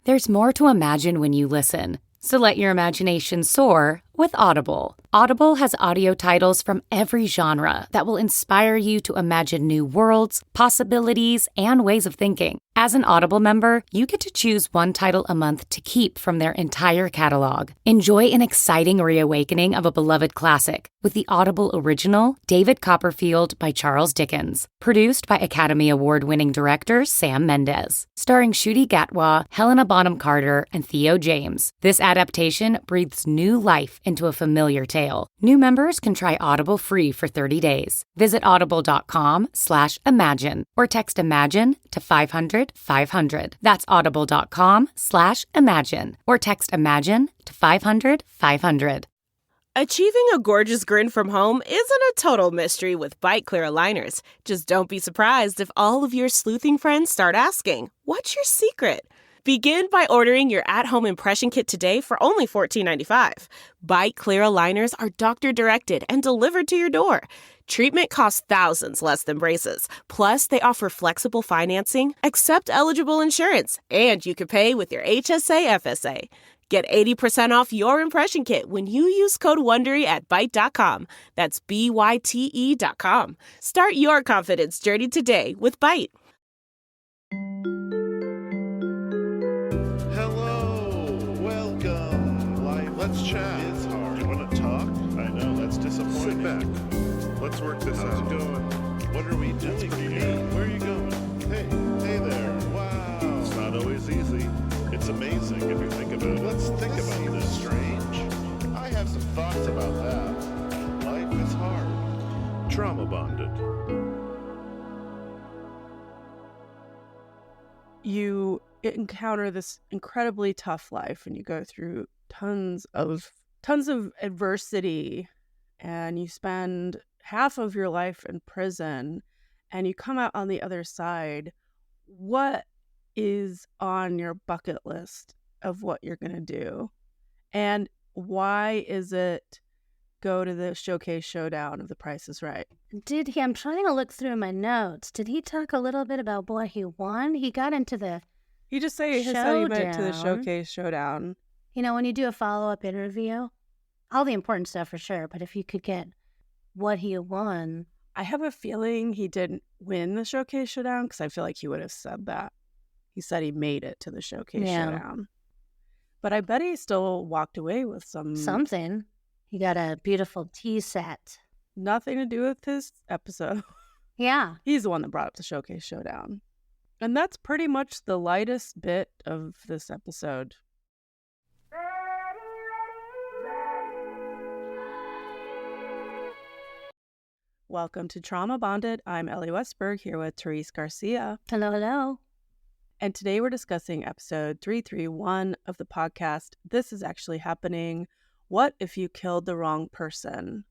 There's more to imagine when you listen, so let your imagination soar with Audible. Audible has audio titles from every genre that will inspire you to imagine new worlds, possibilities, and ways of thinking. As an Audible member, you get to choose one title a month to keep from their entire catalog. Enjoy an exciting reawakening of a beloved classic with the Audible original David Copperfield by Charles Dickens, produced by Academy Award-winning director Sam Mendes, starring Ncuti Gatwa, Helena Bonham Carter, and Theo James. This adaptation breathes new life into a familiar tale. New members can try Audible free for 30 days. Visit audible.com/imagine or text IMAGINE to 500-500. That's audible.com/imagine or text IMAGINE to 500-500. Achieving a gorgeous grin from home isn't a total mystery with Bite Clear aligners. Just don't be surprised if all of your sleuthing friends start asking, "What's your secret?" Begin by ordering your at-home impression kit today for only $14.95. Bite Clear aligners are doctor-directed and delivered to your door. Treatment costs thousands less than braces. Plus, they offer flexible financing, accept eligible insurance, and you can pay with your HSA FSA. Get 80% off your impression kit when you use code WONDERY at Byte.com. That's BYTE.com. Start your confidence journey today with Byte. Let's chat. It's hard. You want to talk? I know, that's disappointing. Sit back. Let's work this out. How's it going? What are we doing here? Where are you going? Hey there. Wow. It's not always easy. It's amazing if you think about it. Let's think about this. Strange. I have some thoughts about that. Life is hard. Trauma bonded. You encounter this incredibly tough life and you go through tons of adversity, and you spend half of your life in prison and you come out on the other side. What is on your bucket list of what you're going to do? And why is it go to the showcase showdown of The Price is Right? I'm trying to look through my notes. Did he talk a little bit about what he won? He got into the He just said he went to the showcase showdown. You know, when you do a follow-up interview, all the important stuff for sure, but if you could get what he won. I have a feeling he didn't win the showcase showdown because I feel like he would have said that. He said he made it to the showcase showdown. But I bet he still walked away with something. He got a beautiful tea set. Nothing to do with his episode. Yeah. He's the one that brought up the showcase showdown. And that's pretty much the lightest bit of this episode. Welcome to Trauma Bonded. I'm Elly Westberg here with Therese Garcia. Hello, hello. And today we're discussing episode 331 of the podcast, This Is Actually Happening. What if you killed the wrong person?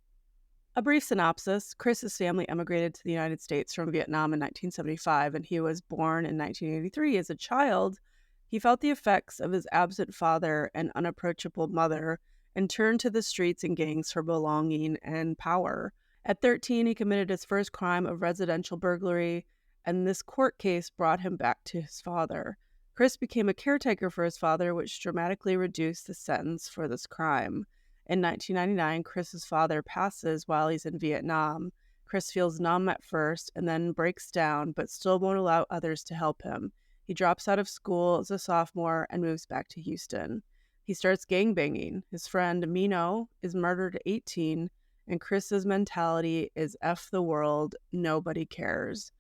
A brief synopsis. Chris's family emigrated to the United States from Vietnam in 1975, and he was born in 1983. As a child, he felt the effects of his absent father and unapproachable mother and turned to the streets and gangs for belonging and power. At 13, he committed his first crime of residential burglary, and this court case brought him back to his father. Chris became a caretaker for his father, which dramatically reduced the sentence for this crime. In 1999, Chris's father passes while he's in Vietnam. Chris feels numb at first and then breaks down, but still won't allow others to help him. He drops out of school as a sophomore and moves back to Houston. He starts gangbanging. His friend Mino is murdered at 18, and Chris's mentality is F the world, nobody cares.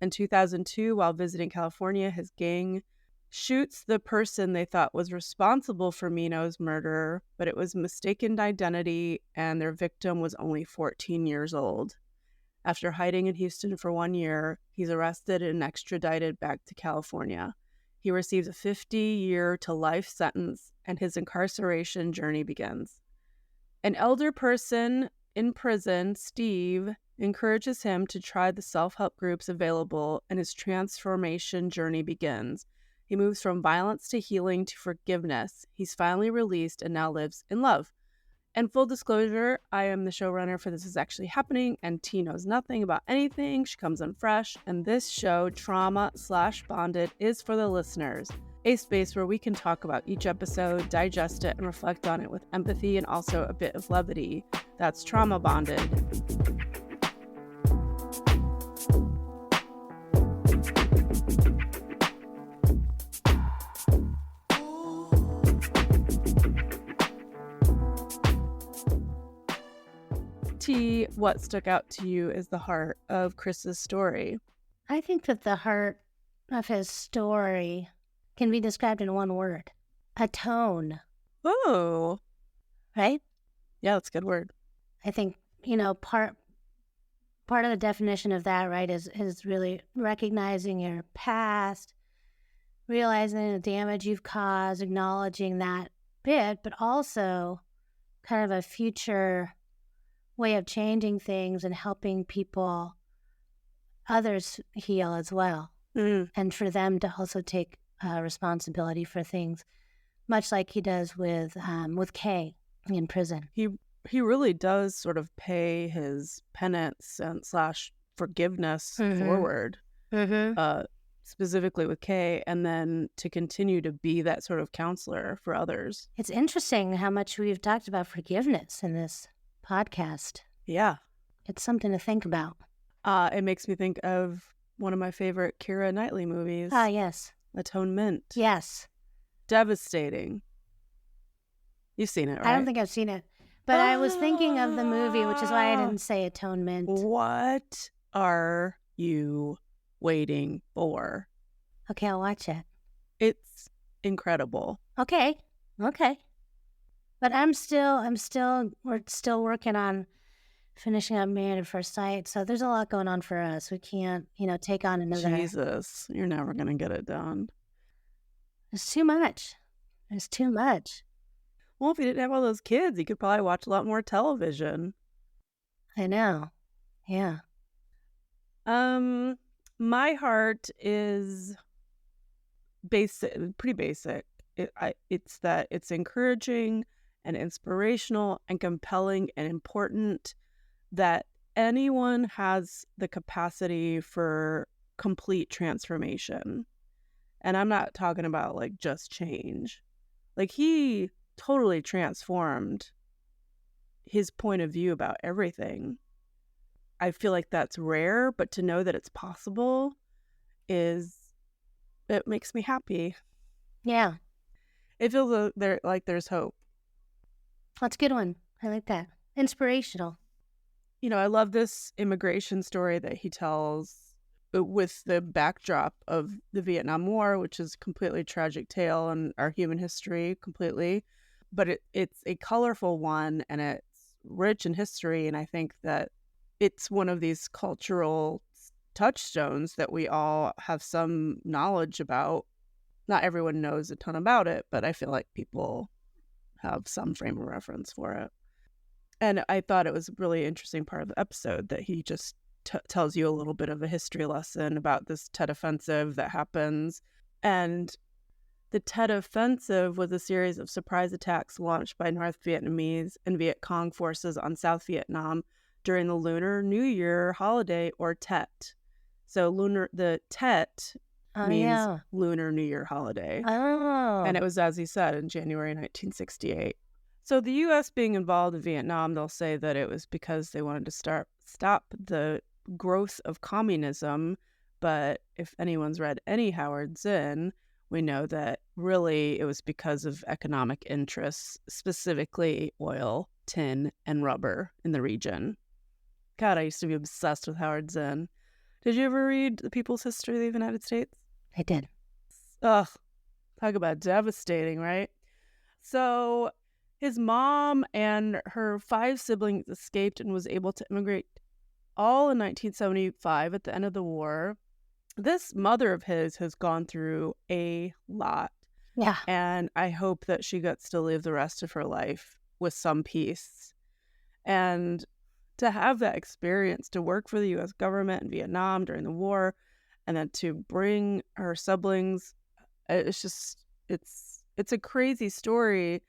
In 2002, while visiting California, his gang shoots the person they thought was responsible for Mino's murder, but it was mistaken identity, and their victim was only 14 years old. After hiding in Houston for 1 year, he's arrested and extradited back to California. He receives a 50-year to life sentence, and his incarceration journey begins. An elder person in prison, Steve, encourages him to try the self-help groups available, and his transformation journey begins. He moves from violence to healing to forgiveness. He's finally released and now lives in love. And full disclosure, I am the showrunner for This Is Actually Happening, and T knows nothing about anything. She comes in fresh, and this show, Trauma/Bonded, is for the listeners. a space where we can talk about each episode, digest it, and reflect on it with empathy and also a bit of levity. That's Trauma Bonded. T, what stuck out to you is the heart of Chris's story? I think that the heart of his story can be described in one word: atone. Oh, Right? yeah, that's a good word. I think, part of the definition of that, right, is really recognizing your past, realizing the damage you've caused, acknowledging that bit, but also kind of a future way of changing things and helping others heal as well. And for them to also take responsibility for things, much like he does with Kay in prison. He really does sort of pay his penance and / forgiveness forward, specifically with Kay, and then to continue to be that sort of counselor for others. It's interesting how much we've talked about forgiveness in this podcast. Yeah. It's something to think about. It makes me think of one of my favorite Keira Knightley movies. Ah, yes. Atonement. Yes. Devastating. You've seen it, right? I don't think I've seen it. But I was thinking of the movie, which is why I didn't say atonement. What are you waiting for? Okay, I'll watch it. It's incredible. Okay. But we're still working on finishing up Married at First Sight. So there's a lot going on for us. We can't, take on another. Jesus, you're never going to get it done. There's too much. Well, if you didn't have all those kids, you could probably watch a lot more television. I know. Yeah. My heart is pretty basic. It's that it's encouraging and inspirational and compelling and important that anyone has the capacity for complete transformation. And I'm not talking about like just change. Like he totally transformed his point of view about everything. I feel like that's rare, but to know that it's possible it makes me happy. Yeah. It feels like there's hope. That's a good one. I like that. Inspirational. I love this immigration story that he tells with the backdrop of the Vietnam War, which is a completely tragic tale in our human history, completely. But it's a colorful one, and it's rich in history, and I think that it's one of these cultural touchstones that we all have some knowledge about. Not everyone knows a ton about it, but I feel like people have some frame of reference for it. And I thought it was a really interesting part of the episode that he just tells you a little bit of a history lesson about this Tet Offensive that happens. And the Tet Offensive was a series of surprise attacks launched by North Vietnamese and Viet Cong forces on South Vietnam during the Lunar New Year holiday, or Tet. So the Tet means Lunar New Year holiday. Oh. And it was, as he said, in January 1968. So the U.S. being involved in Vietnam, they'll say that it was because they wanted to stop the growth of communism. But if anyone's read any Howard Zinn, we know that really it was because of economic interests, specifically oil, tin, and rubber in the region. God, I used to be obsessed with Howard Zinn. Did you ever read The People's History of the United States? I did. Ugh, talk about devastating, right? So his mom and her 5 siblings escaped and was able to immigrate all in 1975 at the end of the war. This mother of his has gone through a lot. Yeah. And I hope that she gets to live the rest of her life with some peace. And to have that experience, to work for the U.S. government in Vietnam during the war, and then to bring her siblings, it's a crazy story.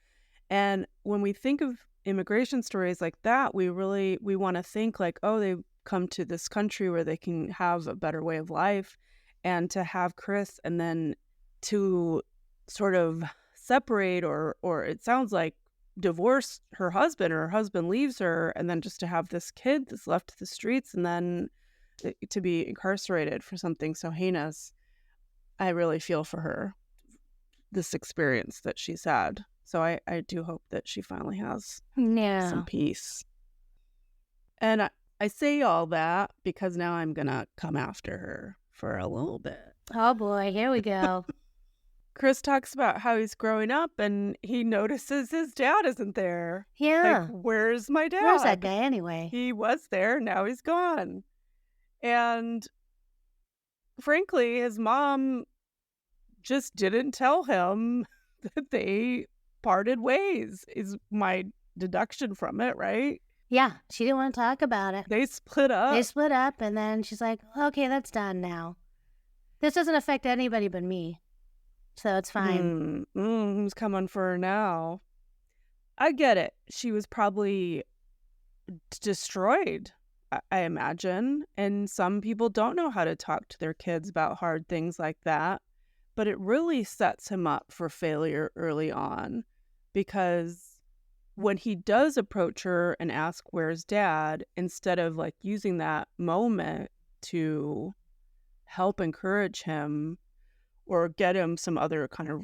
And when we think of immigration stories like that, we want to think like, oh, they've come to this country where they can have a better way of life. And to have Chris and then to sort of separate or it sounds like divorce her husband, or her husband leaves her, and then just to have this kid that's left to the streets and then to be incarcerated for something so heinous. I really feel for her, this experience that she's had. So I do hope that she finally has some peace. And I say all that because now I'm going to come after her for a little bit. Oh boy, here we go. Chris talks about how he's growing up and he notices his dad isn't there. Yeah. Like, where's my dad? Where's that guy anyway? He was there, now he's gone. And frankly, his mom just didn't tell him that they parted ways, is my deduction from it, right? Yeah, she didn't want to talk about it. They split up. And then she's like, okay, that's done now. This doesn't affect anybody but me. So it's fine. Who's coming for her now? I get it. She was probably destroyed, I imagine. And some people don't know how to talk to their kids about hard things like that. But it really sets him up for failure early on, because when he does approach her and ask, where's dad, instead of like using that moment to help encourage him or get him some other kind of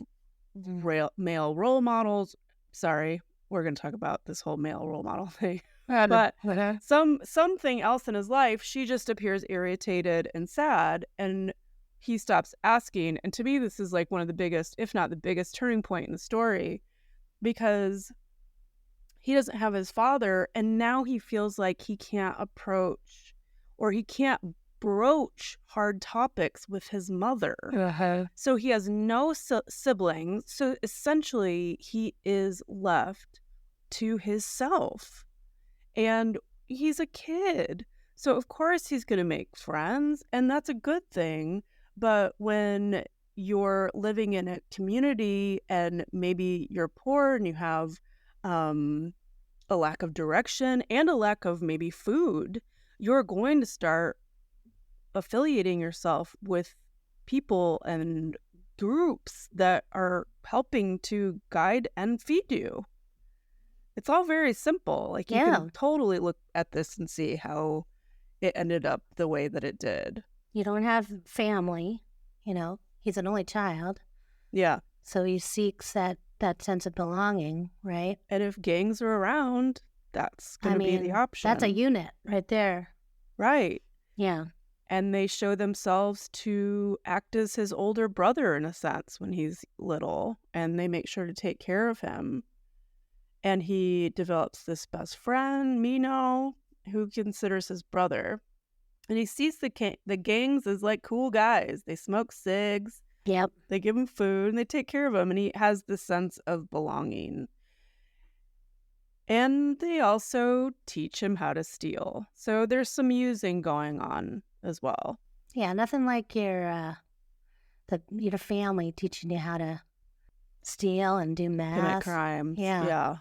male role models. Sorry, we're going to talk about this whole male role model thing. But something else in his life, she just appears irritated and sad, and he stops asking. And to me, this is like one of the biggest, if not the biggest, turning point in the story, because he doesn't have his father, and now he feels like he can't approach or he can't broach hard topics with his mother. So he has no siblings. So essentially, he is left to himself. And he's a kid. So of course he's going to make friends, and that's a good thing. But when you're living in a community and maybe you're poor and you have a lack of direction and a lack of maybe food, you're going to start affiliating yourself with people and groups that are helping to guide and feed you. It's all very simple. Like, you can totally look at this and see how it ended up the way that it did. You don't have family, he's an only child. Yeah. So he seeks that sense of belonging, right? And if gangs are around, that's going to be the option. That's a unit right there. Right. Yeah. And they show themselves to act as his older brother in a sense when he's little, and they make sure to take care of him. And he develops this best friend, Mino, who considers his brother. And he sees the gangs as like cool guys. They smoke cigs. Yep. They give him food and they take care of him. And he has this sense of belonging. And they also teach him how to steal. So there's some using going on as well. Yeah, nothing like your family teaching you how to steal and do meth. Commit crimes. Yeah.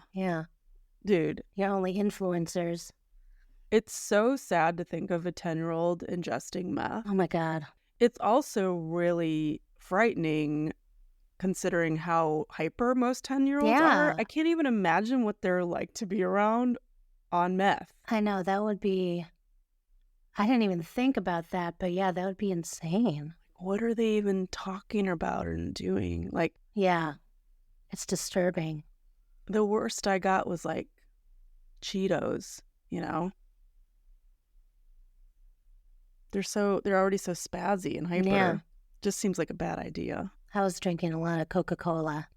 Dude. You're only influencers. It's so sad to think of a 10-year-old ingesting meth. Oh my God. It's also really frightening considering how hyper most 10-year-olds are. I can't even imagine what they're like to be around on meth. I know, that would be... I didn't even think about that, but yeah, that would be insane. What are they even talking about and doing? Like... Yeah. It's disturbing. The worst I got was like Cheetos, They're already so spazzy and hyper. Yeah. Just seems like a bad idea. I was drinking a lot of Coca-Cola.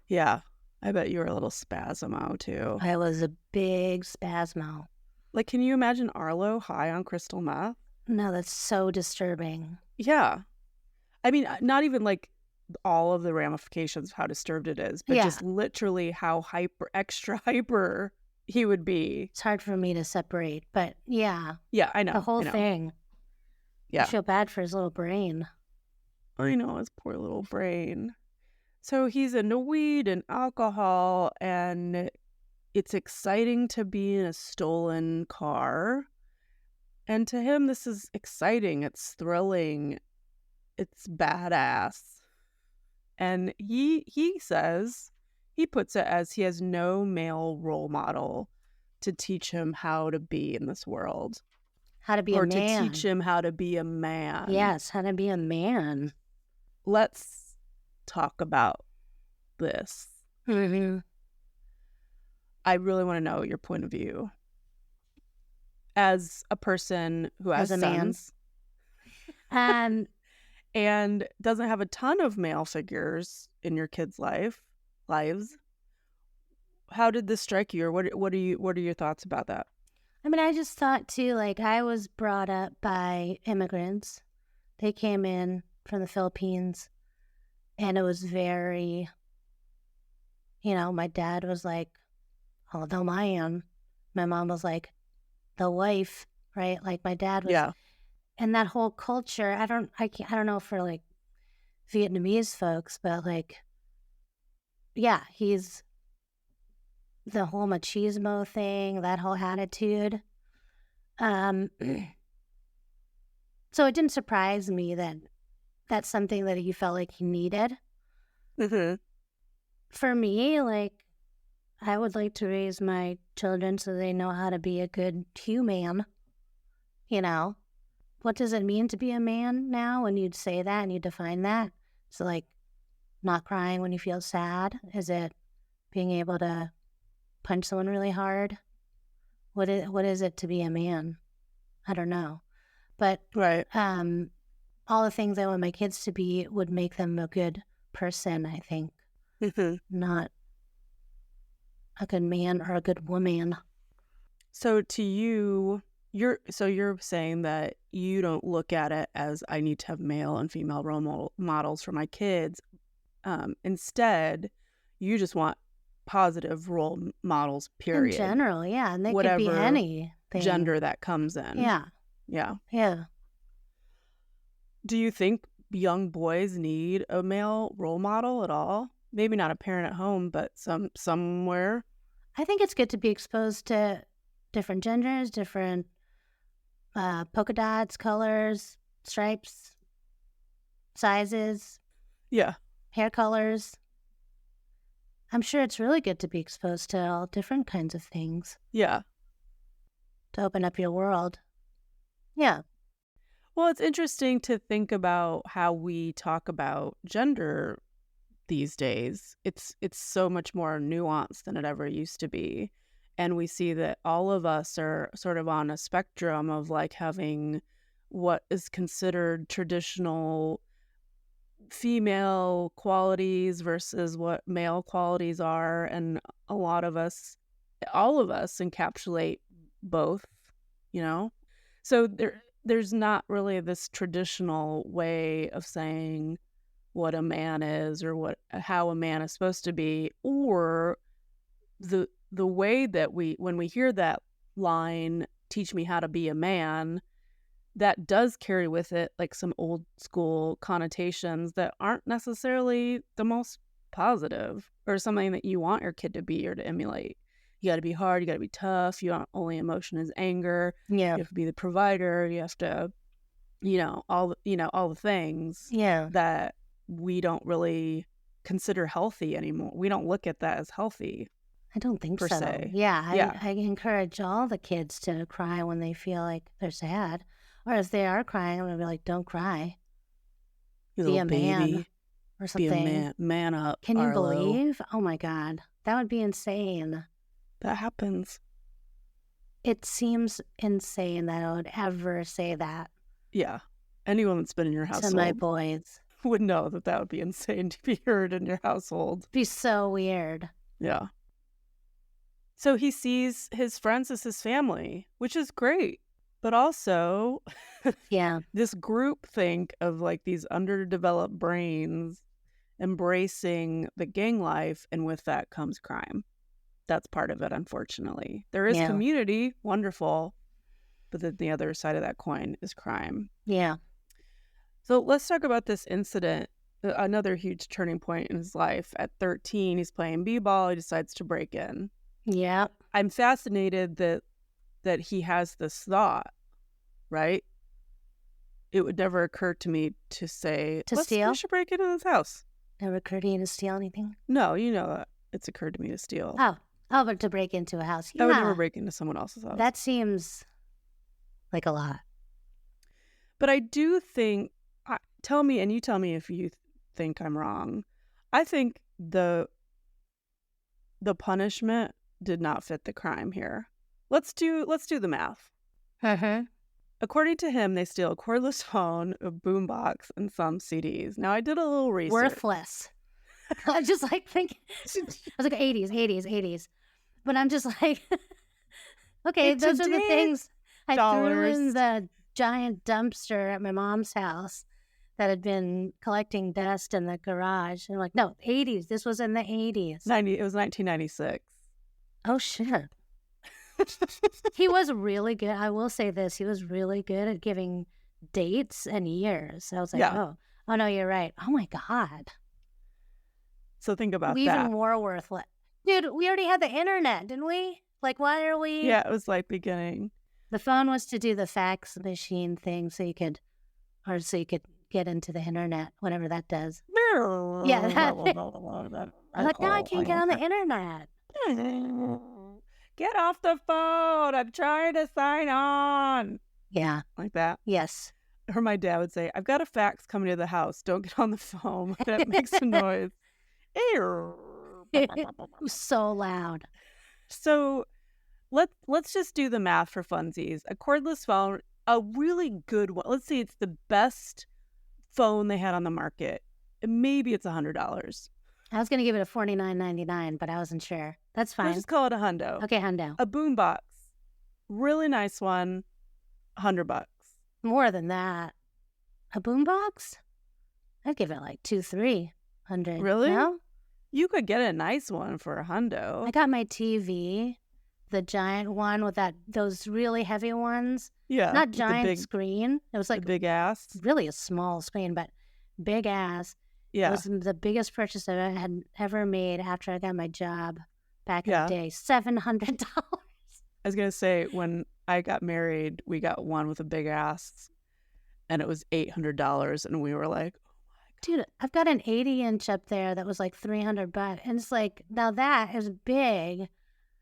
Yeah. I bet you were a little spasmo too. I was a big spasmo. Like, can you imagine Arlo high on crystal meth? No, that's so disturbing. Yeah. I mean, not even like all of the ramifications of how disturbed it is, but just literally how extra hyper he would be. It's hard for me to separate, but yeah. Yeah, I know. The whole thing. Yeah. I feel bad for his little brain. I know, his poor little brain. So he's into weed and alcohol, and it's exciting to be in a stolen car. And to him, this is exciting. It's thrilling. It's badass. And he says, he puts it as he has no male role model to teach him how to be in this world. How to be a man. Or to teach him how to be a man. Yes, how to be a man. Let's talk about this. Mm-hmm. I really want to know your point of view as a person who has As a sons man. and doesn't have a ton of male figures in your kids' lives. How did this strike you, or what are your thoughts about that? I mean, I just thought too, like, I was brought up by immigrants. They came in from the Philippines, and it was very, my dad was like, oh, the man. My mom was like, the wife, right? Like, my dad was, Yeah. And that whole culture, I don't know for like Vietnamese folks, but like, yeah, he's the whole machismo thing, that whole attitude. So it didn't surprise me that that's something that he felt like he needed. Mm-hmm. For me, like, I would like to raise my children so they know how to be a good human. What does it mean to be a man now when you'd say that and you define that? So, like, not crying when you feel sad? Is it being able to punch someone really hard? What is it to be a man? I don't know. But Right. all the things I want my kids to be would make them a good person, I think. Mm-hmm. Not a good man or a good woman. So to you, you're saying that you don't look at it as I need to have male and female role models for my kids. Instead, you just want positive role models, period. In general, yeah. And they Whatever could be anything. gender that comes in. Yeah. Yeah. Yeah. Do you think young boys need a male role model at all? Maybe not a parent at home, but somewhere. I think it's good to be exposed to different genders, different polka dots, colors, stripes, sizes, Yeah. hair colors. I'm sure it's really good to be exposed to all different kinds of things Yeah. to open up your world. Yeah. Well, it's interesting to think about how we talk about gender these days. It's so much more nuanced than it ever used to be. And we see that all of us are sort of on a spectrum of like having what is considered traditional female qualities versus what male qualities are. And all of us encapsulate both, So there's not really this traditional way of saying what a man is or how a man is supposed to be, or the way that when we hear that line, teach me how to be a man, that does carry with it like some old school connotations that aren't necessarily the most positive or something that you want your kid to be or to emulate. You got to be hard, you got to be tough, your only emotion is anger. Yeah. You have to be the provider, you have to all the things that we don't really consider healthy anymore. We don't look at that as healthy. I don't think per so. se. Yeah, I encourage all the kids to cry when they feel like they're sad. Or if they are crying, I'm going to be like, don't cry. You Be little a baby, man or be something. a man up. Can you Arlo. believe? Oh my God. That would be insane. That happens? It seems insane that I would ever say that Yeah. Anyone that's been in your to household my boys. would know that would be insane to be heard in your household. It'd be so weird. Yeah. So he sees his friends as his family, which is great. But also, Yeah. this group think of like these underdeveloped brains embracing the gang life, and with that comes crime. That's part of it, unfortunately. There is community, wonderful, but then the other side of that coin is crime. Yeah. So let's talk about this incident, another huge turning point in his life. At 13, he's playing b-ball. He decides to break in. Yeah. I'm fascinated that he has this thought, right? It would never occur to me to say, To steal? We should break into this house. Never occurred to you to steal anything? No, you know it's occurred to me to steal. Oh, but to break into a house. I would never break into someone else's house. That seems like a lot. But I do think, tell me, and you tell me if you think I'm wrong. I think the punishment did not fit the crime here. Let's do the math. According to him, they steal a cordless phone, a boombox, and some CDs. Now, I did a little research. Worthless. I just like thinking, I was like 80s. But I'm just like, okay, those are the things I threw in the giant dumpster at my mom's house that had been collecting dust in the garage. And I'm like, no, 80s. This was in the 80s. It was 1996. Oh, shit. He was really good. I will say this. He was really good at giving dates and years. I was like, oh no, you're right. Oh, my God. So think about that. Even more worthless. Dude, we already had the internet, didn't we? Like, why are we? Yeah, it was like beginning. The phone was to do the fax machine thing so you could get into the internet, whatever that does. Yeah. I'm like, no, I can't get on the internet. Get off the phone. I'm trying to sign on. Yeah. Like that. Yes. Or my dad would say, I've got a fax coming to the house. Don't get on the phone. That makes a noise. It was so loud. So let's just do the math for funsies. A cordless phone, a really good one. Let's say it's the best phone they had on the market. Maybe it's $100. I was going to give it a $49.99, but I wasn't sure. That's fine. Let's just call it a hundo. Okay, hundo. A boombox, really nice one, $100. More than that. A boombox? I'd give it like $200-300. Really? No? You could get a nice one for a hundo. I got my TV, the giant one with those really heavy ones. Yeah. Not giant screen. It was like the big ass. Really a small screen, but big ass. Yeah. It was the biggest purchase I had ever made after I got my job back in the day. $700. I was going to say, when I got married, we got one with a big ass, and it was $800, and we were like, oh my God. Dude, I've got an 80-inch up there that was like $300. And it's like, now that is big.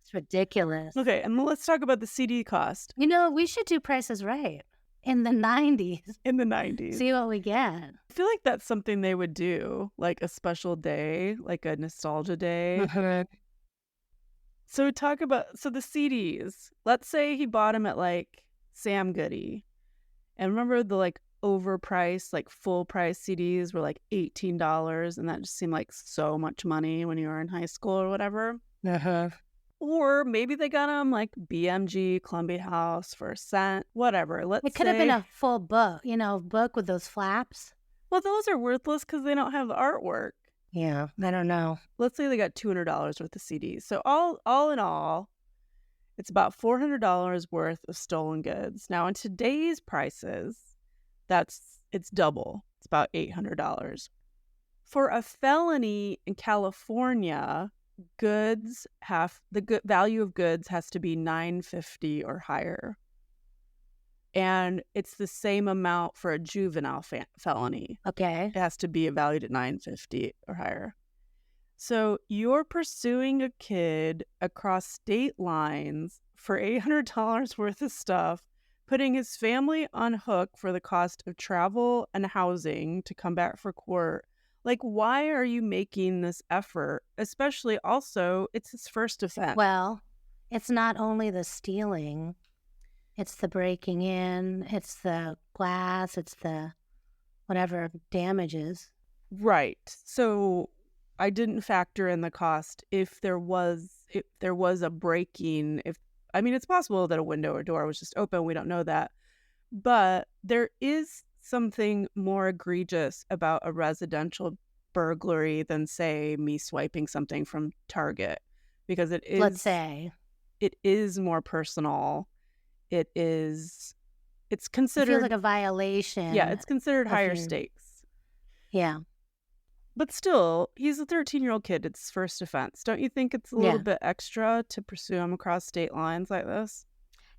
It's ridiculous. Okay, and let's talk about the CD cost. You know, we should do Prices Right in the 90s. In the 90s. See what we get. I feel like that's something they would do, like a special day, like a nostalgia day. So the CDs. Let's say he bought them at like Sam Goody. And remember the like overpriced, like full price CDs were like $18, and that just seemed like so much money when you were in high school or whatever. Or maybe they got them like BMG, Columbia House for $1, whatever. It could have been a full book, book with those flaps. Well, those are worthless because they don't have the artwork. Yeah, I don't know. Let's say they got $200 worth of CDs. So all in all, it's about $400 worth of stolen goods. Now, in today's prices, it's double. It's about $800. For a felony in California, the value of goods has to be $950 or higher. And it's the same amount for a juvenile felony. Okay. It has to be valued at $950 or higher. So you're pursuing a kid across state lines for $800 worth of stuff, putting his family on hook for the cost of travel and housing to come back for court. Like, why are you making this effort? Especially also, it's his first offense. Well, it's not only the stealing. It's the breaking in, it's the glass, it's the whatever damages. Right. So I didn't factor in the cost if there was a breaking. It's possible that a window or door was just open. We don't know that. But there is something more egregious about a residential burglary than, say, me swiping something from Target, because it is more personal. It's considered, it feels like a violation. Yeah, it's considered higher stakes. Yeah. But still, he's a 13-year-old kid. It's his first offense. Don't you think it's a little bit extra to pursue him across state lines like this?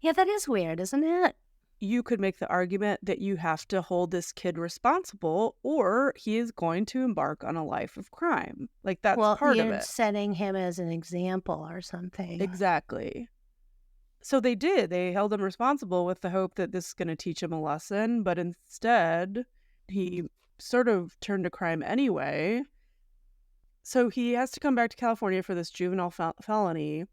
Yeah, that is weird, isn't it? you could make the argument that you have to hold this kid responsible or he is going to embark on a life of crime. Like, that's part of you're it. setting him as an example or something. Exactly. So they did. They held him responsible with the hope that this is going to teach him a lesson. But instead, he sort of turned to crime anyway. So he has to come back to California for this juvenile felony.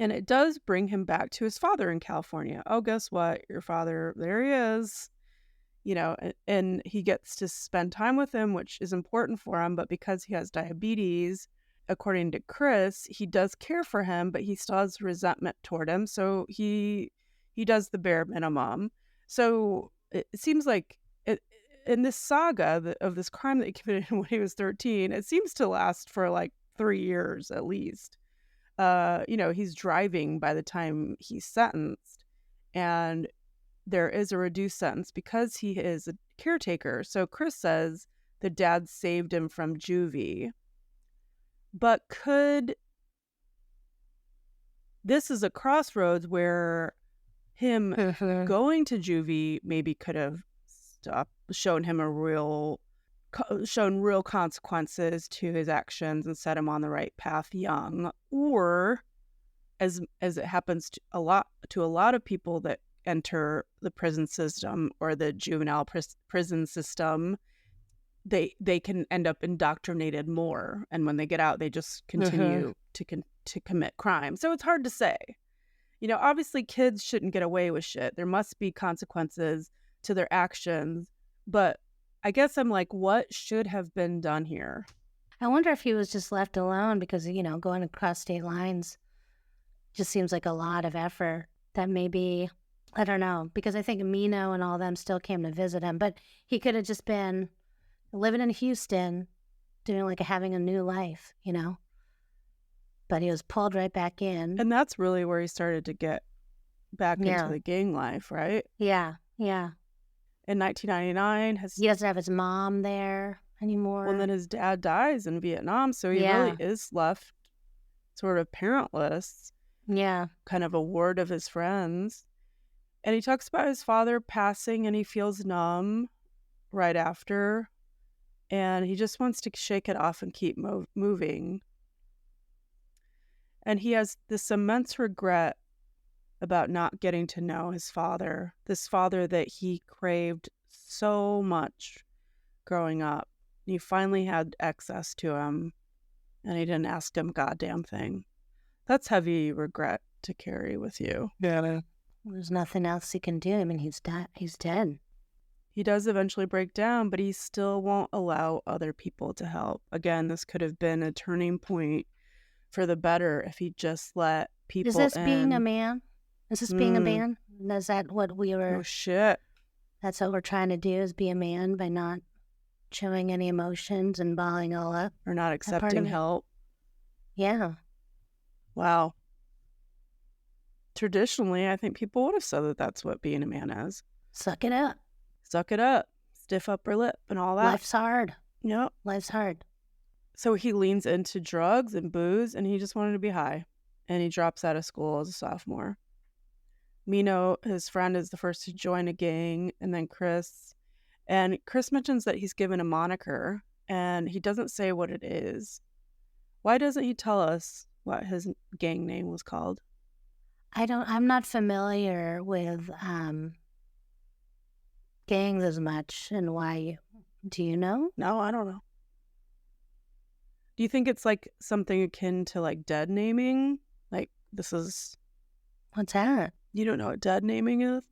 And it does bring him back to his father in California. Oh, guess what? Your father, there he is. You know, and he gets to spend time with him, which is important for him. But because he has diabetes, according to Chris, he does care for him, but he still has resentment toward him. So he does the bare minimum. So it seems like in this saga of this crime that he committed when he was 13, it seems to last for like 3 years at least. You know, he's driving by the time he's sentenced, and there is a reduced sentence because he is a caretaker. So Chris says the dad saved him from juvie. But this is a crossroads where him going to juvie maybe could have shown real consequences to his actions and set him on the right path young, or as it happens to a lot of people that enter the prison system or the juvenile prison system, they can end up indoctrinated more, and when they get out they just continue to commit crime. So it's hard to say. You know, obviously kids shouldn't get away with shit. There must be consequences to their actions, but I guess I'm like, what should have been done here? I wonder if he was just left alone because, you know, going across state lines just seems like a lot of effort. That maybe, I don't know, because I think Mino and all them still came to visit him, but he could have just been living in Houston, doing having a new life, you know? But he was pulled right back in. And that's really where he started to get back into the gang life, right? Yeah, yeah. In 1999, he doesn't have his mom there anymore. Well, then his dad dies in Vietnam, so he really is left sort of parentless. Yeah. Kind of a ward of his friends. And he talks about his father passing and he feels numb right after. And he just wants to shake it off and keep moving. And he has this immense regret about not getting to know his father, this father that he craved so much growing up. He finally had access to him, and he didn't ask him a goddamn thing. That's heavy regret to carry with you. Yeah. There's nothing else he can do. I mean, he's dead. He does eventually break down, but he still won't allow other people to help. Again, this could have been a turning point for the better if he just let people in. Is this being a man? Is this being a man? Is that what we were... Oh, shit. That's what we're trying to do, is be a man by not showing any emotions and balling all up? Or not accepting help? Yeah. Wow. Traditionally, I think people would have said that that's what being a man is. Suck it up. Suck it up. Stiff upper lip and all that. Life's hard. Yep. Life's hard. So he leans into drugs and booze, and he just wanted to be high. And he drops out of school as a sophomore. Mino, his friend, is the first to join a gang, and then Chris. And Chris mentions that he's given a moniker, and he doesn't say what it is. Why doesn't he tell us what his gang name was called? I'm not familiar with gangs as much, and why. Do you know? No, I don't know. Do you think it's like something akin to like dead naming? Like this is... What's that? You don't know what dead naming is?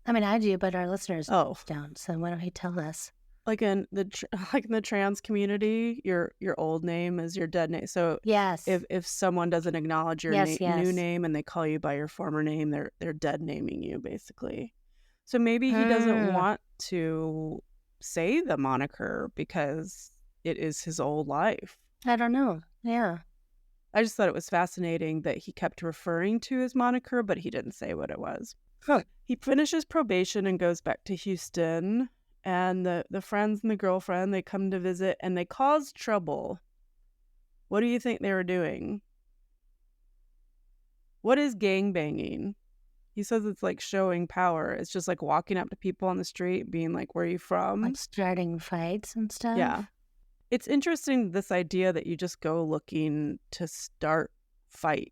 I mean, I do, but our listeners don't. So why don't you tell us? Like in the trans community, your old name is your dead name. So yes, if someone doesn't acknowledge your new name and they call you by your former name, they're dead naming you basically. So maybe he doesn't want to say the moniker because it is his old life. I don't know. Yeah. I just thought it was fascinating that he kept referring to his moniker, but he didn't say what it was. Huh. He finishes probation and goes back to Houston, and the friends and the girlfriend, they come to visit, and they cause trouble. What do you think they were doing? What is gangbanging? He says it's like showing power. It's just like walking up to people on the street, being like, where are you from? Like starting fights and stuff. Yeah. It's interesting, this idea that you just go looking to start fights.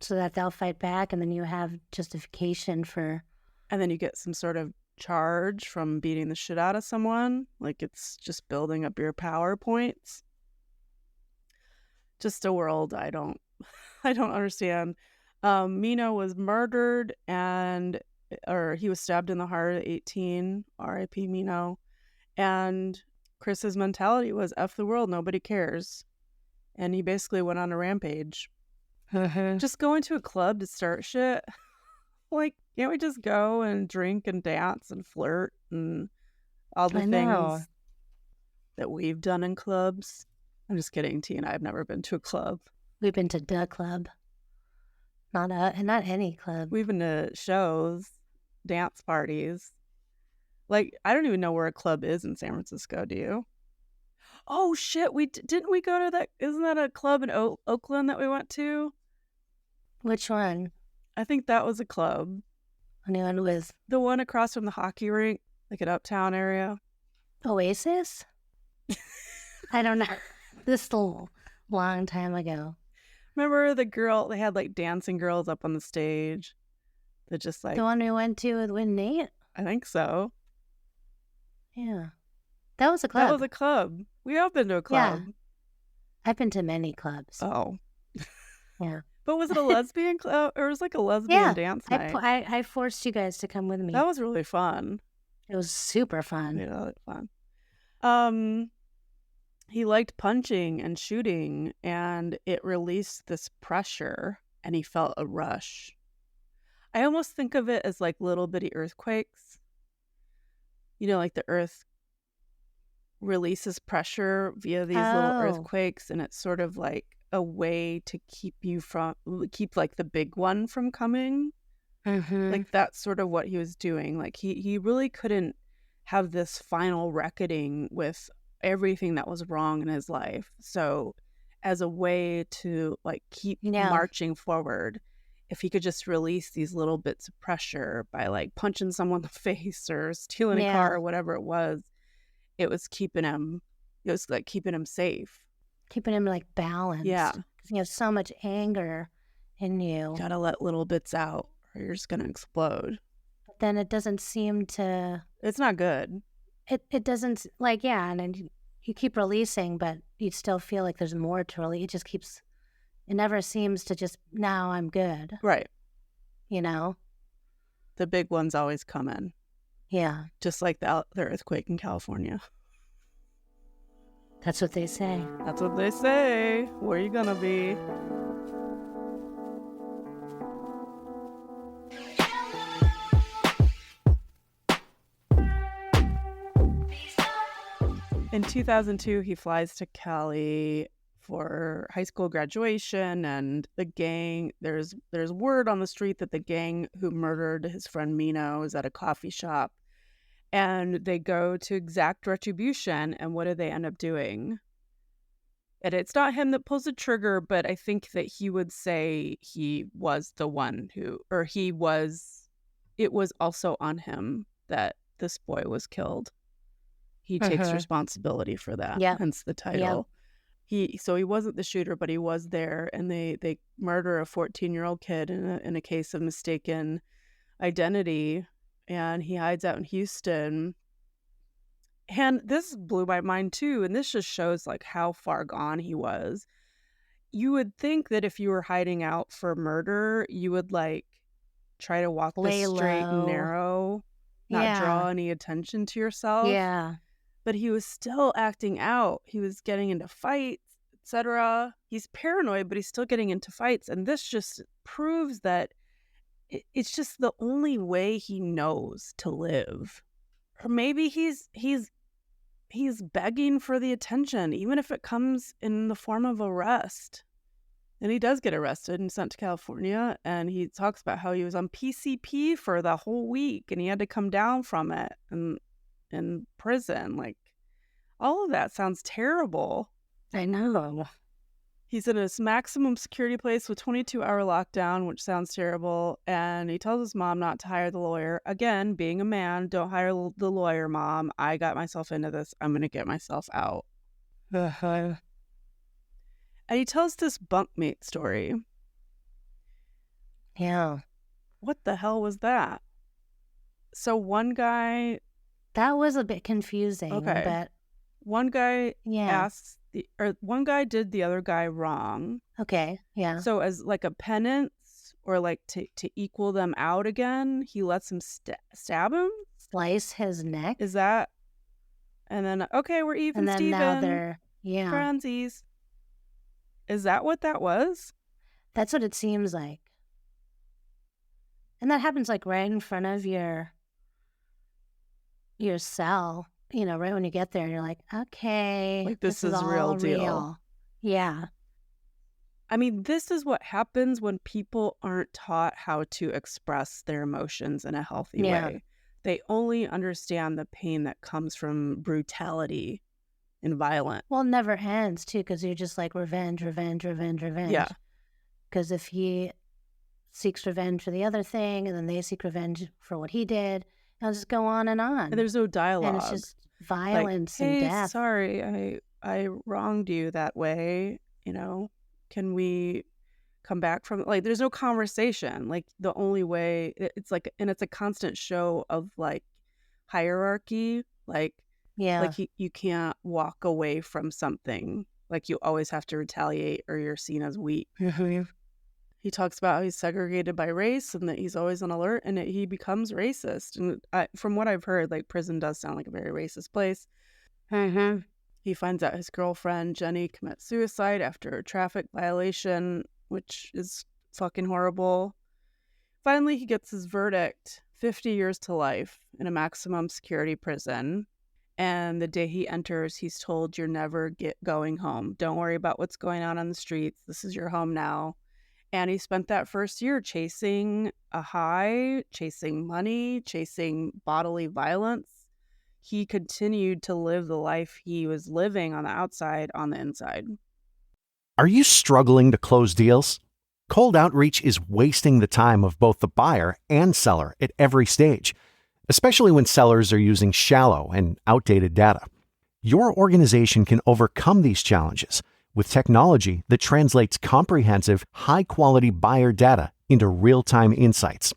So that they'll fight back, and then you have justification for... And then you get some sort of charge from beating the shit out of someone. Like, it's just building up your power points. Just a world I don't understand. Mino was murdered, or he was stabbed in the heart at 18, R.I.P. Mino. And Chris's mentality was, F the world, nobody cares. And he basically went on a rampage. Just going to a club to start shit. Like, can't we just go and drink and dance and flirt and all the things that we've done in clubs? I'm just kidding, T and I have never been to a club. We've been to the club. Not any club. We've been to shows, dance parties. Like, I don't even know where a club is in San Francisco, do you? Oh, shit, didn't we go to that? Isn't that a club in Oakland that we went to? Which one? I think that was a club. Anyone with... The one across from the hockey rink, like an uptown area. Oasis? I don't know. This is a long time ago. Remember the girl, they had like dancing girls up on the stage that just like... The one we went to with Nate? I think so. Yeah. That was a club. That was a club. We all been to a club. Yeah. I've been to many clubs. Oh. Yeah. But was it a lesbian club? Or was it like a lesbian dance night? I forced you guys to come with me. That was really fun. It was super fun. Yeah, that was fun. He liked punching and shooting, and it released this pressure, and he felt a rush. I almost think of it as like little bitty earthquakes. You know, like the earth releases pressure via these little earthquakes, and it's sort of like a way to keep like the big one from coming. Mm-hmm. Like that's sort of what he was doing. Like he really couldn't have this final reckoning with everything that was wrong in his life. So as a way to like keep marching forward, if he could just release these little bits of pressure by like punching someone in the face or stealing a car or whatever it was keeping him safe. Keeping him like balanced. Yeah. Because you have so much anger in you. Gotta let little bits out or you're just gonna explode. But then it doesn't seem to... It's not good. It doesn't, like, yeah, and then you keep releasing, but you still feel like there's more to release. It just keeps... It never seems to just, now I'm good. Right. You know? The big ones always come in. Yeah. Just like the earthquake in California. That's what they say. That's what they say. Where are you gonna be? In 2002, he flies to Cali for high school graduation, and the gang, there's word on the street that the gang who murdered his friend Mino is at a coffee shop, and they go to exact retribution, and what do they end up doing? And it's not him that pulls the trigger, but I think that he would say he was the one it was also on him that this boy was killed. He takes responsibility for that, hence the title. He wasn't the shooter, but he was there, and they murder a 14-year-old kid in a case of mistaken identity, and he hides out in Houston. And this blew my mind too, and this just shows like how far gone he was. You would think that if you were hiding out for murder, you would like try to walk the straight and narrow, not draw any attention to yourself. Yeah. But he was still acting out. He was getting into fights, etc. He's paranoid, but he's still getting into fights. And this just proves that it's just the only way he knows to live. Or maybe he's begging for the attention, even if it comes in the form of arrest. And he does get arrested and sent to California. And he talks about how he was on PCP for the whole week and he had to come down from it in prison. Like, all of that sounds terrible. I know. He's in his maximum security place with 22-hour lockdown, which sounds terrible. And he tells his mom not to hire the lawyer. Again, being a man, don't hire the lawyer, Mom. I got myself into this. I'm going to get myself out. And he tells this bunkmate story. Yeah. What the hell was that? So one guy... That was a bit confusing. Okay. But one guy yeah. asks... one guy did the other guy wrong. Okay, yeah. So as like a penance or like to equal them out again, he lets him stab him? Slice his neck? Is that... And then, okay, we're even, and then Steven. Now they're... Yeah. Franzies. Is that what that was? That's what it seems like. And that happens like right in front of your cell, you know, right when you get there, and you're like, okay, like this is all real deal. Real. Yeah. I mean, this is what happens when people aren't taught how to express their emotions in a healthy way. They only understand the pain that comes from brutality and violence. Well, it never ends, too, because you're just like revenge. Yeah. Because if he seeks revenge for the other thing, and then they seek revenge for what he did, it'll just go on. And there's no dialogue. And it's just violence like, and hey, death. Sorry, I wronged you that way. You know, can we come back from... Like, there's no conversation. Like, the only way... It's like... And it's a constant show of, like, hierarchy. Like, yeah. Like, you can't walk away from something. Like, you always have to retaliate or you're seen as weak. He talks about how he's segregated by race and that he's always on alert, and he becomes racist. And from what I've heard, like, prison does sound like a very racist place. He finds out his girlfriend, Jenny, commits suicide after a traffic violation, which is fucking horrible. Finally, he gets his verdict, 50 years to life in a maximum security prison. And the day he enters, he's told, you're never going home. Don't worry about what's going on the streets. This is your home now. And he spent that first year chasing a high, chasing money, chasing bodily violence. He continued to live the life he was living on the outside, on the inside. Are you struggling to close deals? Cold outreach is wasting the time of both the buyer and seller at every stage, especially when sellers are using shallow and outdated data. Your organization can overcome these challenges with technology that translates comprehensive, high-quality buyer data into real-time insights.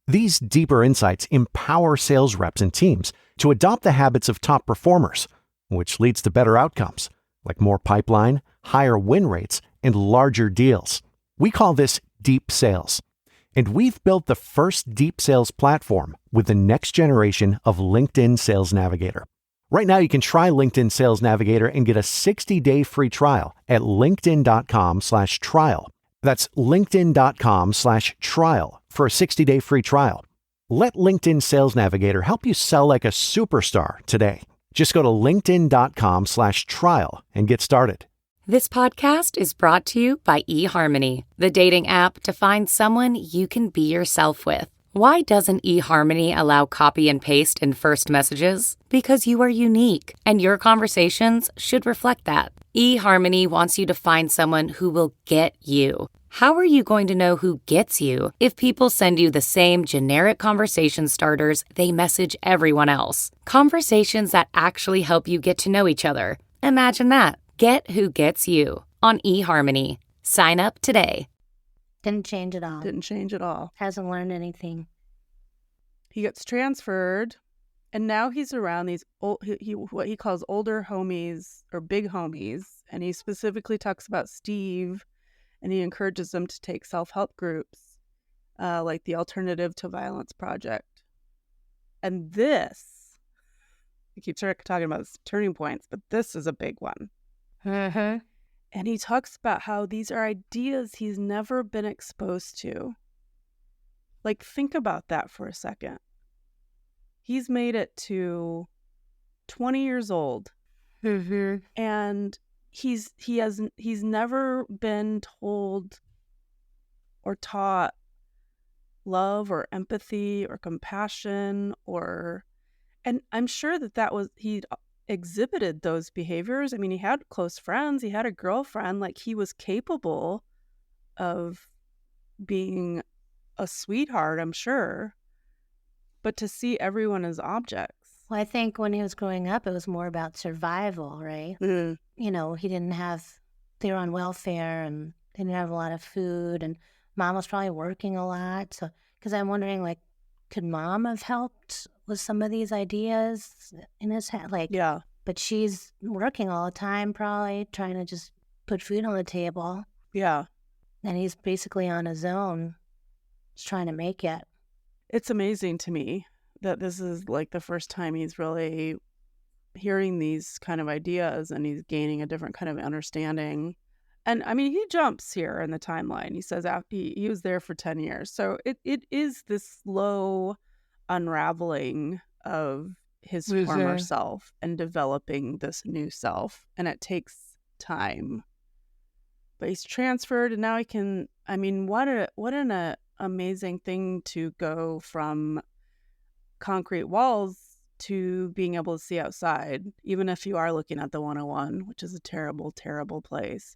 These deeper insights empower sales reps and teams to adopt the habits of top performers, which leads to better outcomes, like more pipeline, higher win rates, and larger deals. We call this deep sales. And we've built the first deep sales platform with the next generation of LinkedIn Sales Navigator. Right now, you can try LinkedIn Sales Navigator and get a 60-day free trial at linkedin.com/trial. That's linkedin.com/trial for a 60-day free trial. Let LinkedIn Sales Navigator help you sell like a superstar today. Just go to linkedin.com/trial and get started. This podcast is brought to you by eHarmony, the dating app to find someone you can be yourself with. Why doesn't eHarmony allow copy and paste in first messages? Because you are unique, and your conversations should reflect that. eHarmony wants you to find someone who will get you. How are you going to know who gets you if people send you the same generic conversation starters they message everyone else? Conversations that actually help you get to know each other. Imagine that. Get who gets you on eHarmony. Sign up today. Didn't change at all. Didn't change at all. Hasn't learned anything. He gets transferred, and now he's around these what he calls older homies or big homies, and he specifically talks about Steve, and he encourages them to take self-help groups, like the Alternative to Violence Project. And this, we keep talking about turning points, but this is a big one. And he talks about how these are ideas he's never been exposed to. Like, think about that for a second. He's made it to 20 years old. And he's never been told or taught love or empathy or compassion and I'm sure that was exhibited those behaviors. I mean, he had close friends, he had a girlfriend, like he was capable of being a sweetheart, I'm sure. But to see everyone as objects. Well, I think when he was growing up, it was more about survival, right? Mm. You know, they were on welfare and they didn't have a lot of food, and mom was probably working a lot. So, because I'm wondering, like, could mom have helped with some of these ideas in his head? Like, Yeah. but she's working all the time, probably trying to just put food on the table. Yeah. And he's basically on his own, just trying to make it. It's amazing to me that this is like the first time he's really hearing these kind of ideas and he's gaining a different kind of understanding. And I mean, he jumps here in the timeline. He says he was there for 10 years. So it is this slow unraveling of his former self and developing this new self. And it takes time. But he's transferred and now he can, I mean, what an amazing thing to go from concrete walls to being able to see outside, even if you are looking at the 101, which is a terrible, terrible place.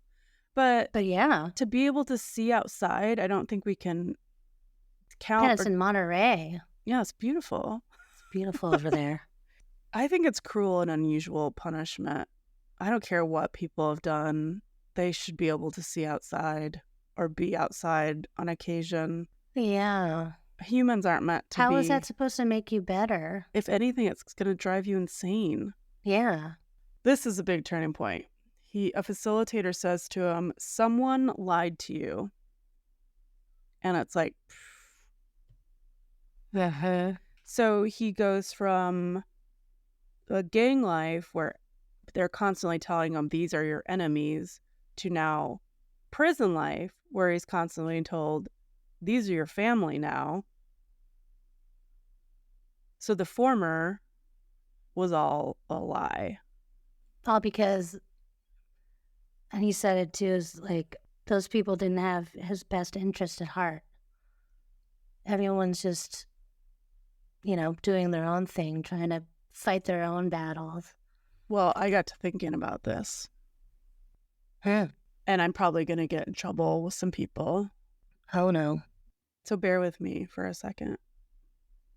But yeah, to be able to see outside, I don't think we can count. Yeah, it's in Monterey. Yeah, it's beautiful. It's beautiful over there. I think it's cruel and unusual punishment. I don't care what people have done. They should be able to see outside or be outside on occasion. Yeah. Humans aren't meant to be. How is that supposed to make you better? If anything, it's going to drive you insane. Yeah. This is a big turning point. A facilitator says to him, someone lied to you. And it's like, so he goes from a gang life where they're constantly telling him these are your enemies to now prison life where he's constantly told these are your family now. So the former was all a lie. All because, and he said it too, is like those people didn't have his best interest at heart. Everyone's just, doing their own thing, trying to fight their own battles. Well, I got to thinking about this. And I'm probably going to get in trouble with some people. Oh, no. So bear with me for a second.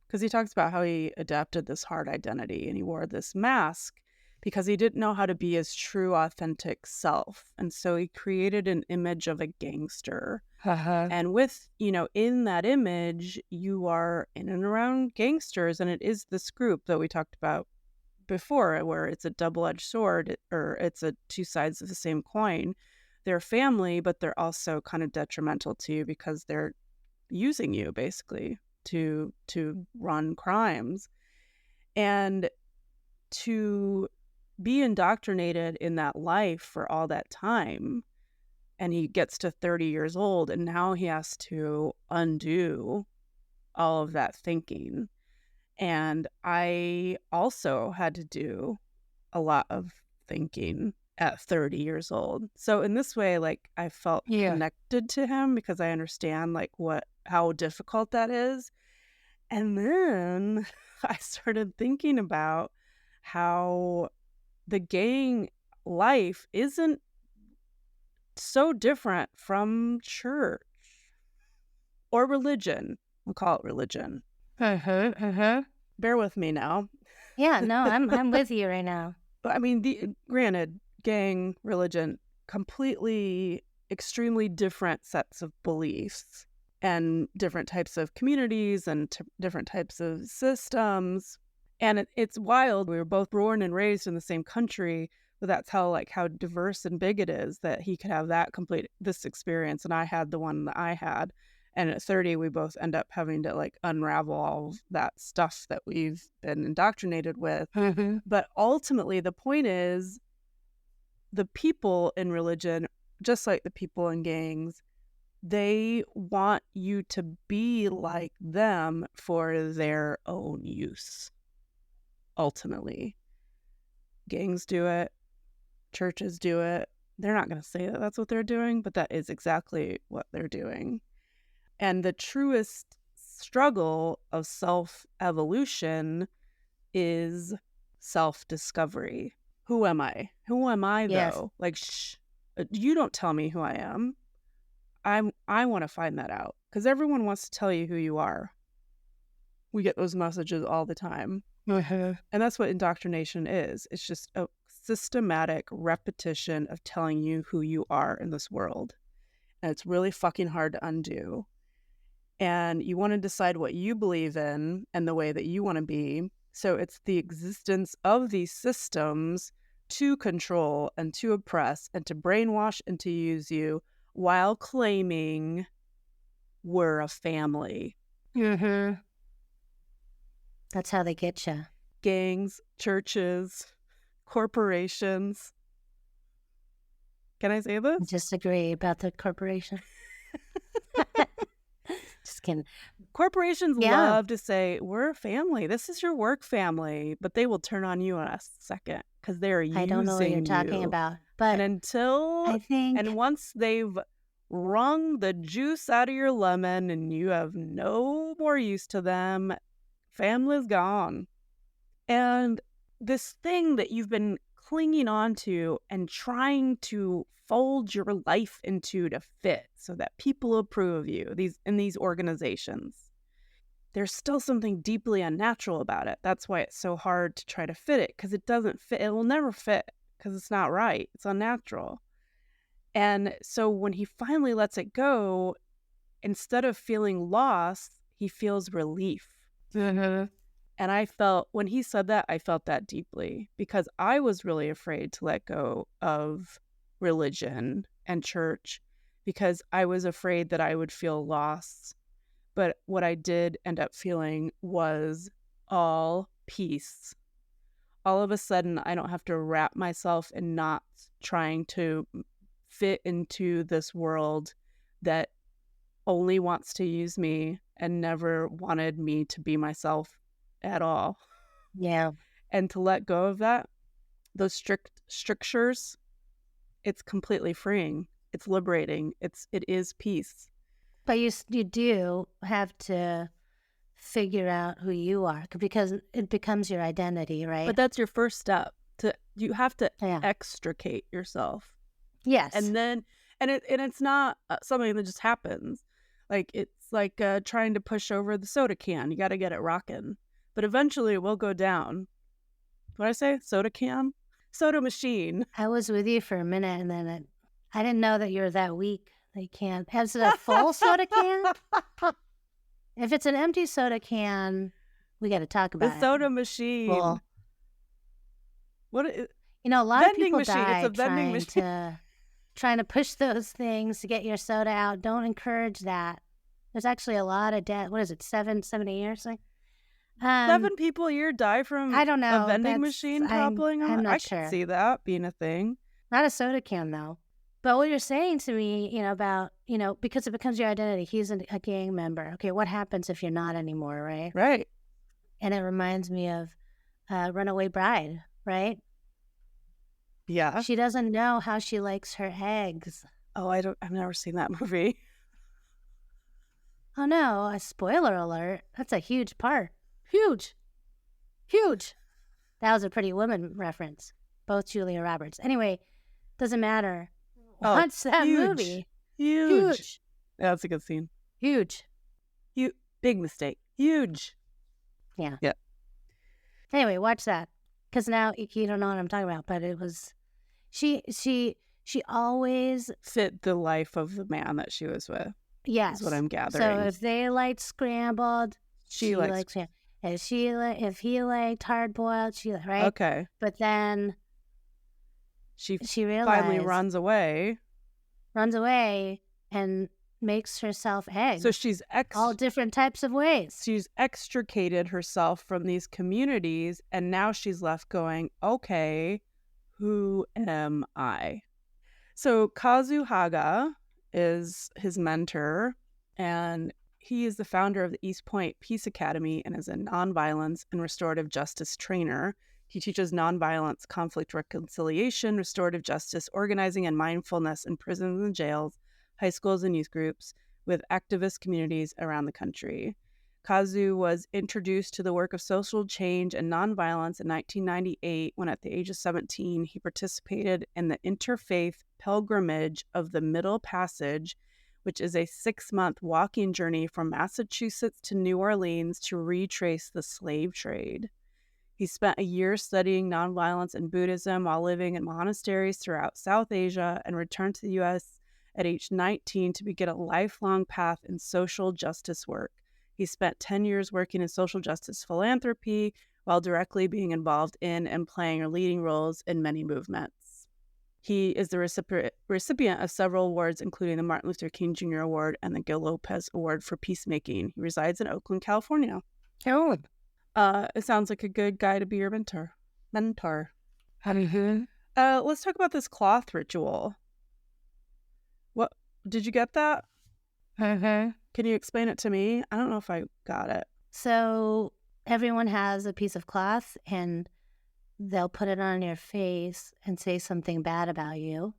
Because he talks about how he adapted this hard identity and he wore this mask because he didn't know how to be his true, authentic self. And so he created an image of a gangster. And with, in that image, you are in and around gangsters. And it is this group that we talked about before, where it's a double-edged sword, or it's a two sides of the same coin. They're family, but they're also kind of detrimental to you because they're using you basically to run crimes. And to be indoctrinated in that life for all that time, and he gets to 30 years old and now he has to undo all of that thinking. And I also had to do a lot of thinking at 30 years old. So in this way, like, I felt connected to him because I understand like how difficult that is. And then I started thinking about how the gang life isn't so different from church or religion. We'll call it religion. Bear with me now. Yeah, no, I'm with you right now. I mean, granted, gang, religion, completely, extremely different sets of beliefs and different types of communities and different types of systems. And it's wild. We were both born and raised in the same country, but that's how diverse and big it is that he could have this experience and I had the one that I had. And at 30, we both end up having to unravel all of that stuff that we've been indoctrinated with. Mm-hmm. But ultimately, the point is the people in religion, just like the people in gangs, they want you to be like them for their own use. Ultimately, gangs do it. Churches do it. They're not going to say that that's what they're doing, but that is exactly what they're doing. And the truest struggle of self-evolution is self-discovery. Who am I? Who am I, though? Yes. Like, you don't tell me who I am. I want to find that out, because everyone wants to tell you who you are. We get those messages all the time. And that's what indoctrination is. It's just a systematic repetition of telling you who you are in this world. And it's really fucking hard to undo. And you want to decide what you believe in and the way that you want to be. So it's the existence of these systems to control and to oppress and to brainwash and to use you while claiming we're a family. Mm-hmm. That's how they get you. Gangs, churches, corporations. Can I say this? Disagree about the corporation. Just kidding. Corporations Yeah. love to say, we're a family. This is your work family. But they will turn on you in a second because they're using you. I don't know what you're talking about. But And I think... and once they've wrung the juice out of your lemon and you have no more use to them, family's gone. And this thing that you've been clinging on to and trying to fold your life into to fit so that people approve of you in these organizations, there's still something deeply unnatural about it. That's why it's so hard to try to fit it, because it doesn't fit. It will never fit because it's not right. It's unnatural. And so when he finally lets it go, instead of feeling loss, he feels relief. And when he said that, I felt that deeply, because I was really afraid to let go of religion and church because I was afraid that I would feel lost. But what I did end up feeling was all peace. All of a sudden, I don't have to wrap myself in knots trying to fit into this world that only wants to use me and never wanted me to be myself at all. Yeah. And to let go of that, those strict strictures, it's completely freeing. It's liberating. It is peace. But you do have to figure out who you are, because it becomes your identity, right? But that's your first step. You have to Yeah. extricate yourself. Yes. And then, it's not something that just happens. Like, it's like trying to push over the soda can. You got to get it rocking. But eventually it will go down. What did I say? Soda can? Soda machine. I was with you for a minute, and then I didn't know that you're that weak. They can't. Is it a full soda can? If it's an empty soda can, we got to talk about The it. soda machine. Well, What? a lot vending of people machine. die It's a vending machine. trying to push those things to get your soda out. Don't encourage that. There's actually a lot of death. What is it, 7 years? 7 people a year die from I don't know. a vending machine toppling on. I'm not I sure. can see that being a thing. Not a soda can, though. But what you're saying to me, about, because it becomes your identity. He's a gang member. Okay, what happens if you're not anymore, right? Right. And it reminds me of Runaway Bride, right? Yeah. She doesn't know how she likes her eggs. Oh, I've never seen that movie. Oh, no, a spoiler alert. That's a huge part. Huge. That was a Pretty Woman reference. Both Julia Roberts. Anyway, doesn't matter. Watch that movie. Huge. Yeah, that's a good scene. Huge. Big mistake. Huge. Yeah. Yeah. Anyway, watch that. Because now you don't know what I'm talking about, but it was... She always... fit the life of the man that she was with. Yes. Is what I'm gathering. So if they liked scrambled, she likes scrambled. If he liked hard boiled, right? Okay. But then she realized, finally runs away and makes herself eggs. So she's all different types of ways. She's extricated herself from these communities, and now she's left going, okay, who am I? So Kazu Haga is his mentor, and he is the founder of the East Point Peace Academy and is a nonviolence and restorative justice trainer. He teaches nonviolence, conflict reconciliation, restorative justice, organizing, and mindfulness in prisons and jails, high schools, and youth groups with activist communities around the country. Kazu was introduced to the work of social change and nonviolence in 1998 when at the age of 17, he participated in the interfaith pilgrimage of the Middle Passage, which is a 6-month walking journey from Massachusetts to New Orleans to retrace the slave trade. He spent a year studying nonviolence and Buddhism while living in monasteries throughout South Asia and returned to the U.S. at age 19 to begin a lifelong path in social justice work. He spent 10 years working in social justice philanthropy while directly being involved in and playing or leading roles in many movements. He is the recipient of several awards, including the Martin Luther King Jr. Award and the Gil Lopez Award for Peacemaking. He resides in Oakland, California. Oh. It sounds like a good guy to be your mentor. Mm-hmm. Let's talk about this cloth ritual. What did you get that? Mm-hmm. Can you explain it to me? I don't know if I got it. So everyone has a piece of cloth and they'll put it on your face and say something bad about you.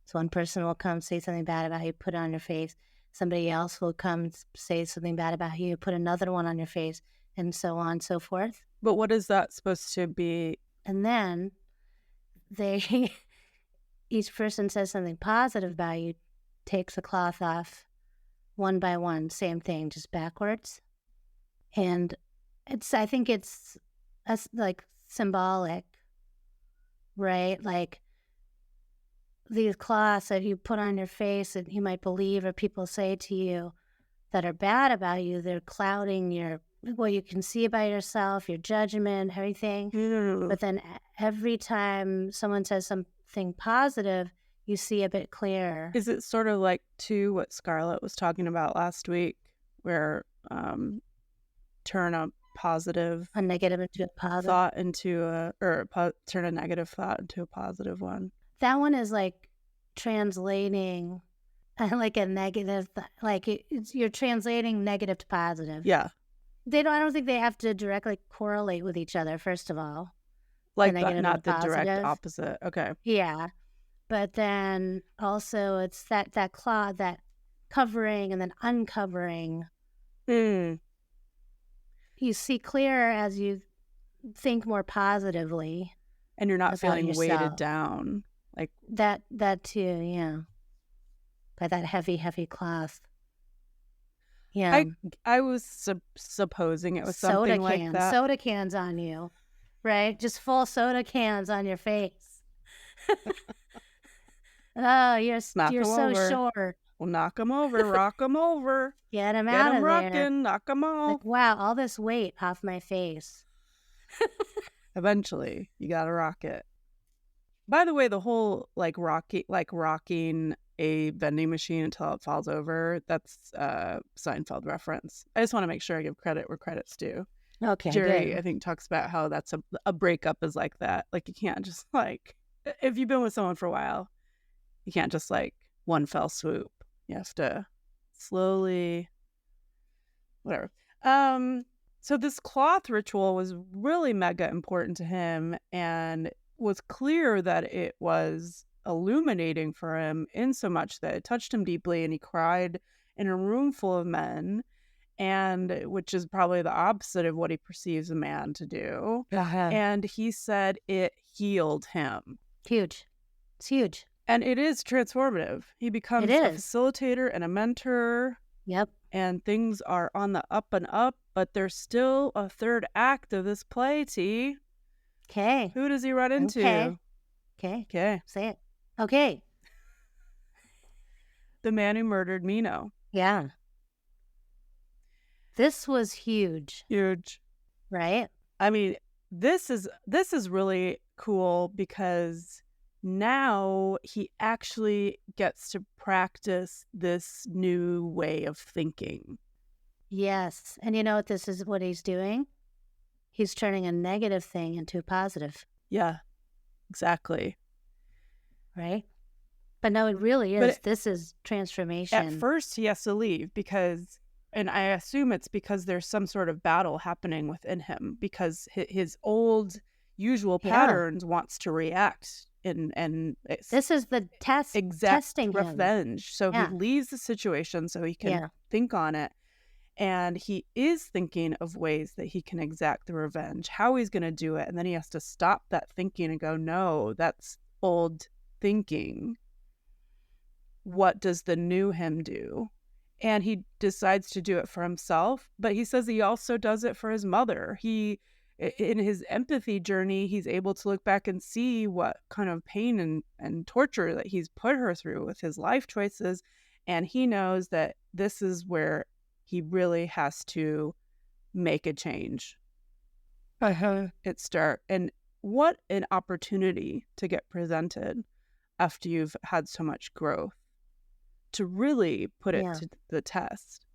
So one person will come say something bad about you, put it on your face. Somebody else will come say something bad about you, put another one on your face, and so on and so forth. But what is that supposed to be? And then each person says something positive about you, takes the cloth off one by one, same thing, just backwards. And I think it's like symbolic, right? Like these cloths that you put on your face that you might believe or people say to you that are bad about you, they're clouding what you can see about yourself, your judgment, everything. But then every time someone says something positive, you see a bit clearer. Is it sort of like to what Scarlett was talking about last week, where turn a negative into a positive thought into turn a negative thought into a positive one? That one is like translating like a negative, you're translating negative to positive. Yeah. I don't think they have to directly correlate with each other, first of all. Like that, not the direct opposite. Okay. Yeah. But then also it's that cloth, that covering and then uncovering. Mm. You see clearer as you think more positively. And you're not feeling yourself. weighted down. Like that too, yeah. By that heavy cloth. Yeah. I was supposing it was something like that. Soda cans on you, right? Just full soda cans on your face. Oh, you're so short. Well, knock them over, rock them over. Get them out of there. Rocking, knock them off. Like, wow, all this weight off my face. Eventually, you gotta rock it. By the way, the whole rocking a vending machine until it falls over, that's a Seinfeld reference. I just want to make sure I give credit where credit's due. Okay, Jerry, good. I think, talks about how that's a breakup is like that. Like, you can't just if you've been with someone for a while, you can't just one fell swoop. You have to slowly, whatever. So this cloth ritual was really mega important to him, and was clear that it was illuminating for him in so much that it touched him deeply, and he cried in a room full of men, and which is probably the opposite of what he perceives a man to do. And he said it healed him. Huge. It's huge. And it is transformative. He becomes a facilitator and a mentor. Yep. And things are on the up and up, but there's still a third act of this play, T. Okay. Who does he run into? Okay. Say it. Okay. The man who murdered Mino. Yeah. This was huge. Huge. Right? I mean, this is really cool because now he actually gets to practice this new way of thinking. Yes. And you know what he's doing? He's turning a negative thing into a positive. Yeah, exactly. Right? But no, it really is. This is transformation. At first, he has to leave and I assume it's because there's some sort of battle happening within him, because his old usual patterns wants to react. And this is the testing revenge. So he leaves the situation so he can think on it. And he is thinking of ways that he can exact the revenge, how he's going to do it. And then he has to stop that thinking and go, no, that's old thinking. What does the new him do? And he decides to do it for himself, but he says he also does it for his mother. In his empathy journey, he's able to look back and see what kind of pain and torture that he's put her through with his life choices. And he knows that this is where he really has to make a change. And what an opportunity to get presented after you've had so much growth, to really put it to the test.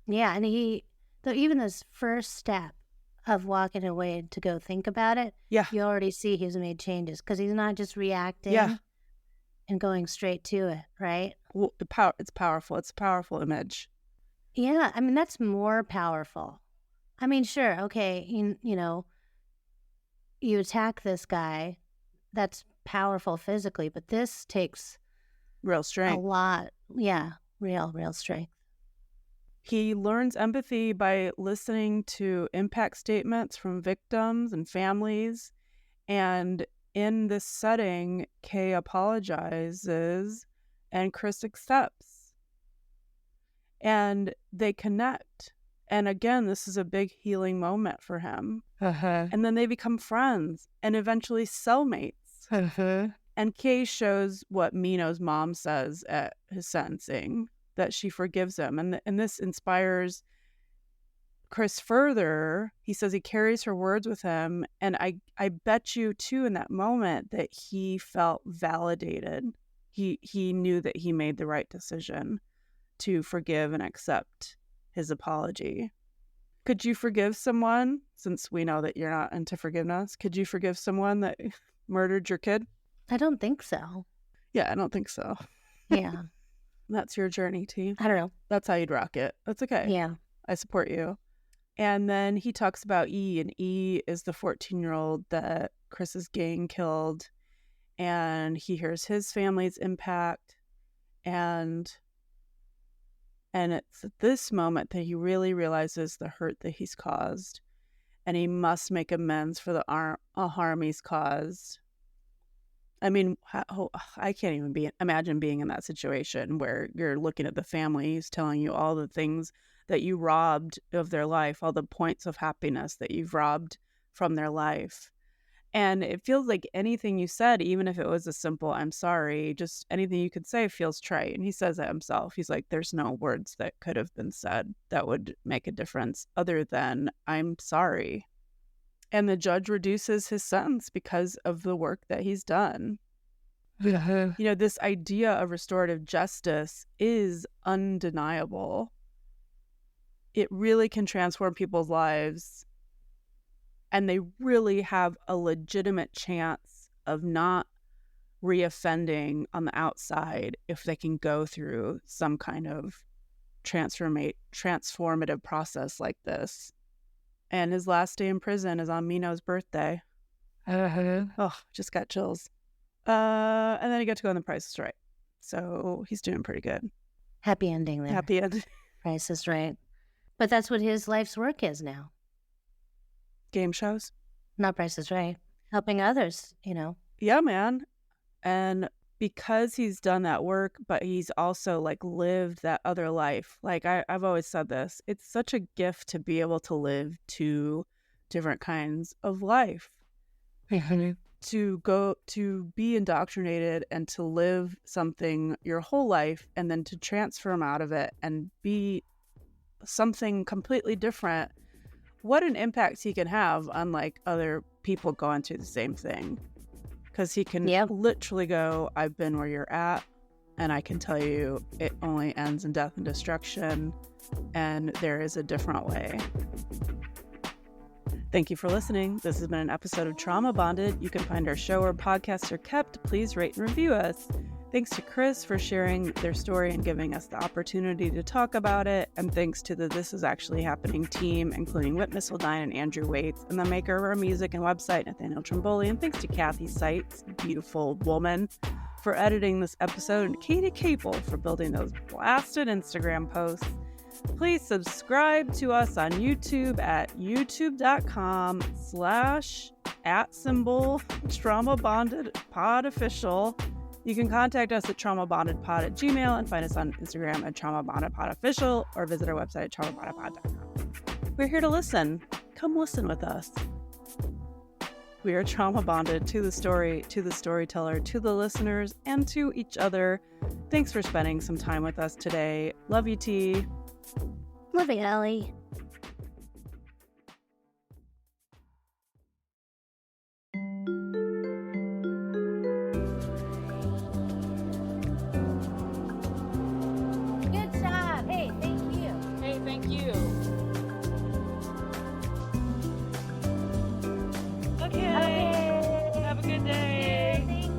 Yeah, and even this first step of walking away to go think about it, you already see he's made changes, because he's not just reacting and going straight to it, right? Well, it's powerful. It's a powerful image. Yeah, I mean, that's more powerful. I mean, sure, okay, you know, you attack this guy, that's powerful physically, but this takes real strength. A lot. Yeah, real strength. He learns empathy by listening to impact statements from victims and families. And in this setting, Kay apologizes and Chris accepts. And they connect. And again, this is a big healing moment for him. And then they become friends and eventually cellmates. And Kay shows what Mino's mom says at his sentencing, that she forgives him. And this inspires Chris further. He says he carries her words with him. And I bet you, too, in that moment that he felt validated. He knew that he made the right decision to forgive and accept his apology. Could you forgive someone, since we know that you're not into forgiveness, could you forgive someone that murdered your kid? I don't think so. Yeah, I don't think so. Yeah. That's your journey, T. I don't know. That's how you'd rock it. That's okay. Yeah. I support you. And then he talks about E, and E is the 14-year-old that Chris's gang killed. And he hears his family's impact. And it's at this moment that he really realizes the hurt that he's caused. And he must make amends for the harm he's caused. I mean, I can't even imagine being in that situation where you're looking at the families telling you all the things that you robbed of their life, all the points of happiness that you've robbed from their life. And it feels like anything you said, even if it was a simple, I'm sorry, just anything you could say feels trite. And he says it himself. He's like, there's no words that could have been said that would make a difference other than I'm sorry. And the judge reduces his sentence because of the work that he's done. You know, this idea of restorative justice is undeniable. It really can transform people's lives. And they really have a legitimate chance of not reoffending on the outside if they can go through some kind of transformative process like this. And his last day in prison is on Mino's birthday. Oh, just got chills. And then he got to go on The Price is Right. So he's doing pretty good. Happy ending there. Happy ending. Price is Right. But that's what his life's work is now. Game shows. Not Price is Right. Helping others, you know. Yeah, man. And because he's done that work, but he's also like lived that other life. Like I've always said this, it's such a gift to be able to live two different kinds of life. To be indoctrinated and to live something your whole life and then to transform out of it and be something completely different. What an impact he can have on like other people going through the same thing. Because he can literally go, I've been where you're at, and I can tell you it only ends in death and destruction, and there is a different way. Thank you for listening. This has been an episode of Trauma Bonded. You can find our show where podcasts are kept. Please rate and review us. Thanks to Chris for sharing their story and giving us the opportunity to talk about it. And thanks to the This Is Actually Happening team, including Whit, Missildine, and Andrew Waits, and the maker of our music and website, Nathaniel Trimboli. And thanks to Cathy Sites, beautiful woman, for editing this episode, and Katie Capel for building those blasted Instagram posts. Please subscribe to us on YouTube at youtube.com/@trauma-bonded-pod-official. You can contact us at traumabondedpod@gmail.com and find us on Instagram at traumabondedpodofficial or visit our website at traumabondedpod.com. We're here to listen. Come listen with us. We are trauma bonded to the story, to the storyteller, to the listeners, and to each other. Thanks for spending some time with us today. Love you, T. Love you, Elly. Good job. Hey, thank you. Hey, thank you. Okay. Have a good day. Thank you.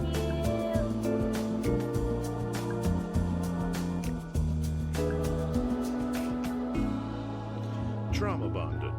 Trauma bonded.